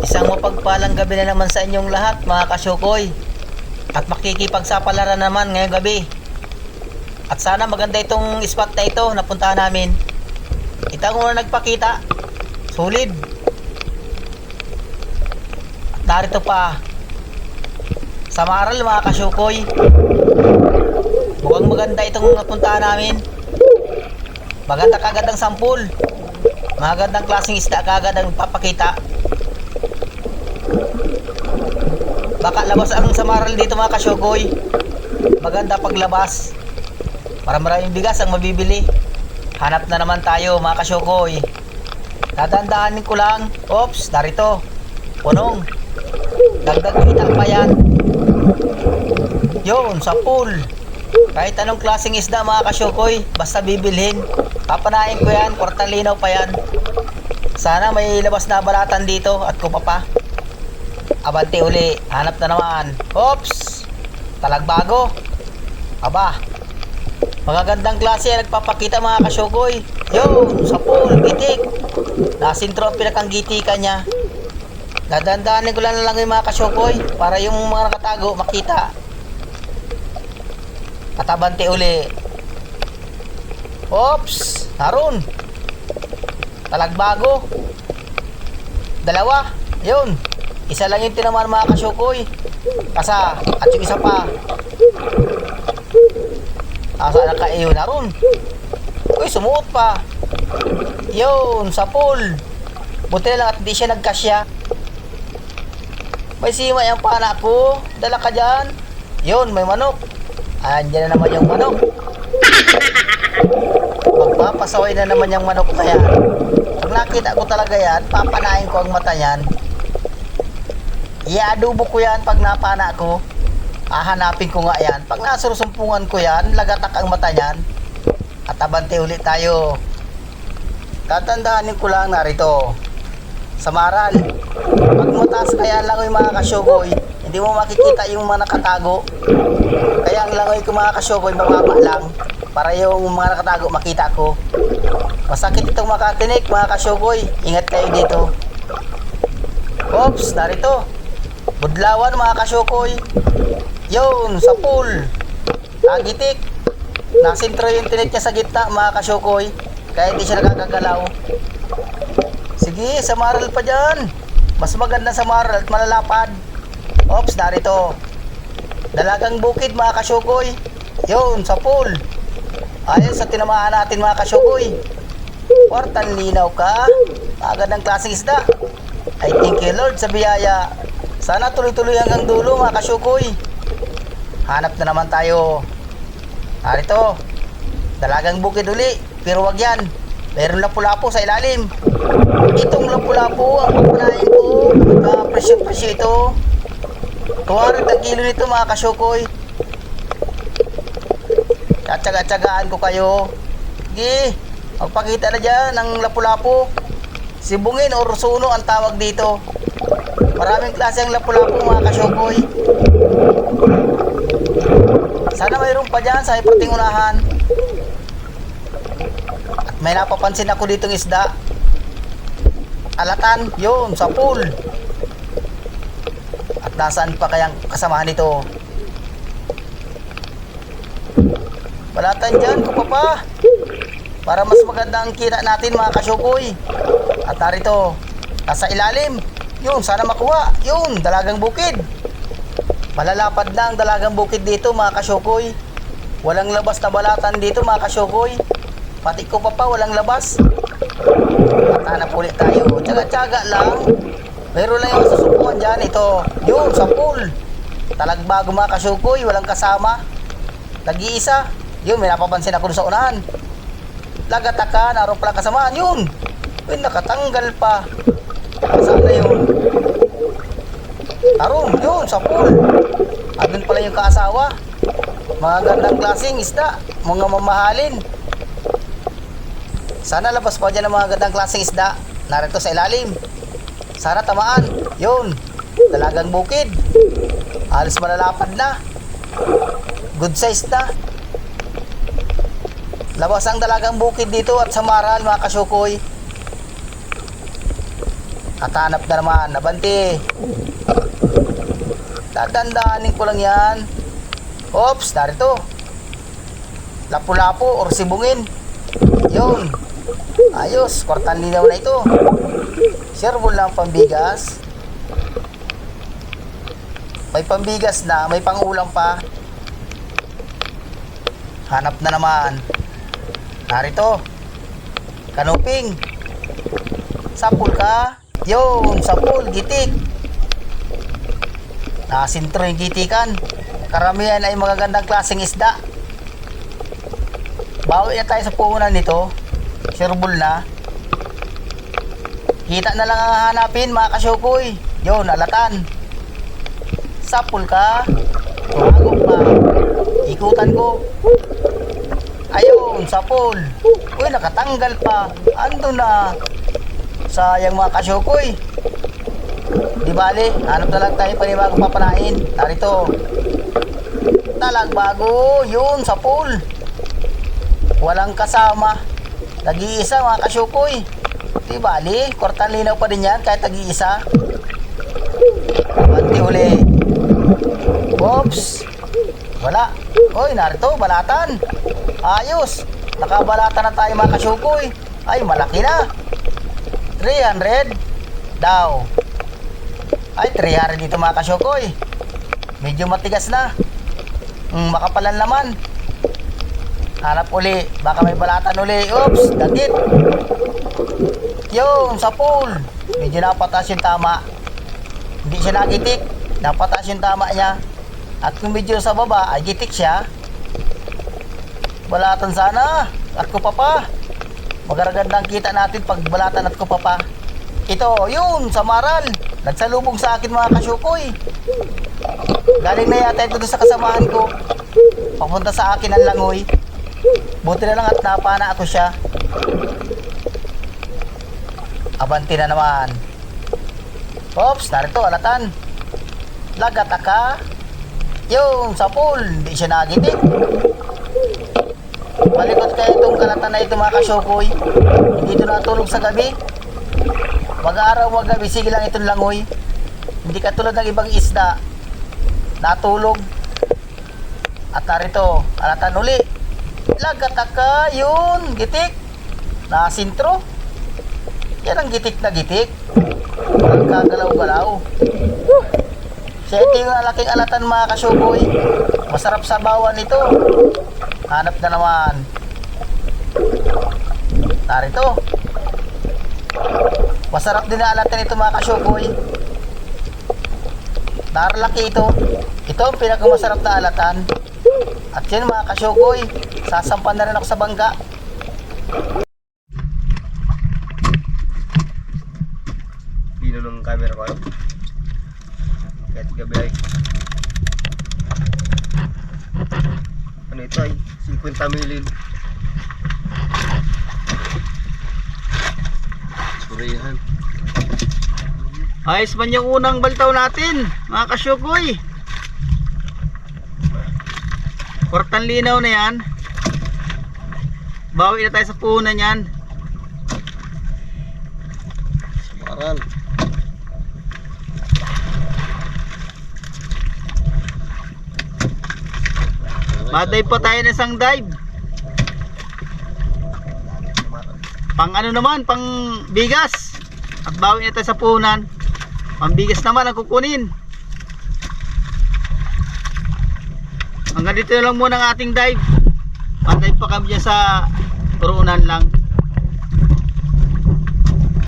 Isang mapagpalang gabi na naman sa inyong lahat mga kasyukoy. At makikipagsapalaran naman ngayong gabi. At sana maganda itong spot na ito na puntahan namin. Itang una nagpakita. Solid. At narito pa. Sa Maral mga kasyukoy. Mukhang maganda itong napuntahan namin. Maganda kagad ang sampul. Magandang klaseng isda kagad ang papakita. Baka labas ang Samaral dito mga kasyukoy. Maganda paglabas. Para maraming bigas ang mabibili. Hanap na naman tayo mga kasyukoy. Tatandaanin ko lang. Oops, narito. Punong. Dagdag kita pa yan. Yun, sa pool. Kahit anong klaseng isda mga kasyukoy, basta bibilhin. Papanain ko yan, kwartang linaw pa yan. Sana may labas na balatan dito at kupa pa. Abante uli, hanap na naman. Oops, talagbago. Aba, magagandang klase ang nagpapakita mga kasyukoy. Yun, sa pool, gitik. Nasintro ang pinakang-gitikan niya. Dadandaanin ko lang yung mga kasyukoy para yung mga nakatago makita. At abante uli. Oops, naroon. Talagbago. Dalawa, yun. Isa lang yung tinamaan mga kasyukoy. Kasa, at yung isa pa. Asa na ka yun, naroon. Uy, sumuot pa. Yun, sa pool. Buti na lang at di siya nagkasya. May sima yung pana ko. Dala ka dyan. Yun, may manok. Andiyan na naman yung manok. Magpapasaway na naman yung manok na yan. Pag nakita ko talaga yan, papanain ko ang mata yan. I-adobo ko yan pag napana ko. Hahanapin ko nga yan. Pag nasurusumpungan ko yan, lagatak ang mata yan. At abante ulit tayo. Tatandaanin ko lang narito. Sa Maral. Pag mataas kaya lang yung mga kasyukoy, hindi mo makikita yung mga nakatago. Kaya ang langoy ko mga kasyukoy, mababa lang. Para yung mga nakatago makita ko. Masakit itong makatinik mga kasyukoy. Ingat kayo dito. Oops, narito. Budlawan mga kasyukoy. Yun, sa pool. Nagitik. Nasintro yung tinik niya sa gitna mga kasyukoy. Kaya hindi siya nakakagalaw. Sige, sa Maral pa dyan. Mas maganda sa Maral at malalapad. Oops, narito. Dalagang bukid mga kasyukoy. Yun, sa pool. Ayun sa tinamaan natin mga kasyukoy. Kwartan linaw ka. Magandang klaseng isda. I thank you Lord sa biyaya. Sana tuloy-tuloy hanggang dulo mga kasyukoy. Hanap na naman tayo. Narito. Dalagang bukid uli. Pero wag yan. Meron lapu-lapu sa ilalim. Itong lapu-lapu ang papanahin ko. Presyo-presyo ito. 200 ang kilo nito mga kasyukoy. Tsatsaga-tsagaan ko kayo. Sige. Magpakita na dyan ng lapu-lapu. Sibungin o rusuno ang tawag dito. Maraming klase ang lapu-lapu mga kasyukoy. Sana mayroon pa dyan sa ipating unahan. At may napapansin ako ditong isda. Alatan, yun, sa pool. At nasaan pa kayang kasamahan nito? Balatan dyan, kupapa. Para mas maganda ang kita natin mga kasyukoy. At narito, nasa ilalim. Yun, sana makuha. Yun, dalagang bukid. Malalapad na ang dalagang bukid dito mga kasyukoy. Walang labas na balatan dito mga kasyukoy. Pati ko pa walang labas. At hanap ulit tayo. Tsaga-tsaga lang. Meron lang yung susupuan dyan. Ito, yun, sa pool. Talagbago mga kasyukoy. Walang kasama. Nag-iisa. Yun, may napapansin ako sa unahan. Lagataka, naroon pala kasamaan. Yun. Uy, nakatanggal pa. Saan na yun? Naroon, yun, sa pool. At dun pala yung kaasawa. Mga gandang klaseng isda. Mga mamahalin. Sana labas pa dyan ang mga gandang klaseng isda. Narito sa ilalim. Sana tamaan. Yun. Dalagang bukid. Alis malalapad na. Good size na. Labas ang dalagang bukid dito at sa Maral mga kasyukoy. At hanap na naman. Abante. Dadandaanin ko lang yan. Oops, narito. Lapu-lapu or sibungin. Yun. Ayos, kwartang linaw na ito. Serbol lang pambigas. May pambigas na, may pangulam pa. Hanap na naman. Narito. Kanuping. Sapul ka. Yun, sapul, gitik. Nakasintro yung gitikan. Karamihan ay magagandang klaseng isda. Bawi na tayo sa puhunan nito. Serbol na. Kita na lang ang hanapin mga kasyukoy. Yun, alatan. Sapul ka. Tumagok pa. Ikutan ko. Ayun, sapul. Uy, nakatanggal pa. Ando na. Sayang mga kasyukoy. Di bali, hanap na lang tayo panibagong papanain. Narito. Talagbago. Yun, sapul. Walang kasama. Nag-iisa mga kasyukoy. Di bali, kwartang linaw pa din yan kahit nag-iisa. Banti uli. Oops. Wala. Uy, narito, balatan. Ayos. Nakabalatan na tayo mga kasyukoy. Ay, malaki na. 300 daw. Ay, 300 dito mga kasyukoy. Medyo matigas na. Makapalan naman. Hanap uli. Baka may balatan uli. Oops, dagit. Yung, sapul. Medyo napataas yung tama. Hindi siya nagitik. Napataas yung tama niya. At kung medyo sa baba, ay gitik siya. Balatan sana. At kupapa. Magagandang kita natin pag balatan at kupapa. Ito, yun, samaral. Nagsalubong sa akin mga kasyukoy. Galing na yata ito sa kasamahan ko. Papunta sa akin ang langoy. Buti na lang at napana ako siya. Abanti na naman. Oops, narito, alatan. Lagataka. Yung sapul, hindi siya nagitik. Malikot kaya itong kalatan na ito mga kasyukoy. Hindi ito natulog sa gabi. Mag-araw, mag-gabi, sige lang itong langoy. Hindi katulad ng ibang isda. Natulog. At narito, alatan uli. Lagataka, yun, gitik. Nasintro. Yan ang gitik na gitik. Walang kagalaw-galaw. Siya ito yung laking alatan mga kasyukoy. Masarap sa bawan ito. Hanap na naman. Narito. Masarap din na alatan ito mga kasyukoy. Narlaki ito. Ito ang pinakamasarap na alatan. At yun mga kasyukoy, sasampan na rin ako sa bangka. Dino ng camera ko. Kahit gabi ay. Ano ito ay? 50 milin. Surihan. Ayos man yung unang baltaw natin, mga kasyukoy. Kwartang linaw na yan. Bawi na tayo sa puhunan yan. Samaran. Madive pa tayo ng isang dive. Pang ano naman, pang bigas. At bawi na tayo sa puhunan. Pang bigas naman ang kukunin. Hanggang dito lang muna ang ating dive. Madive pa kami dyan sa turunan lang.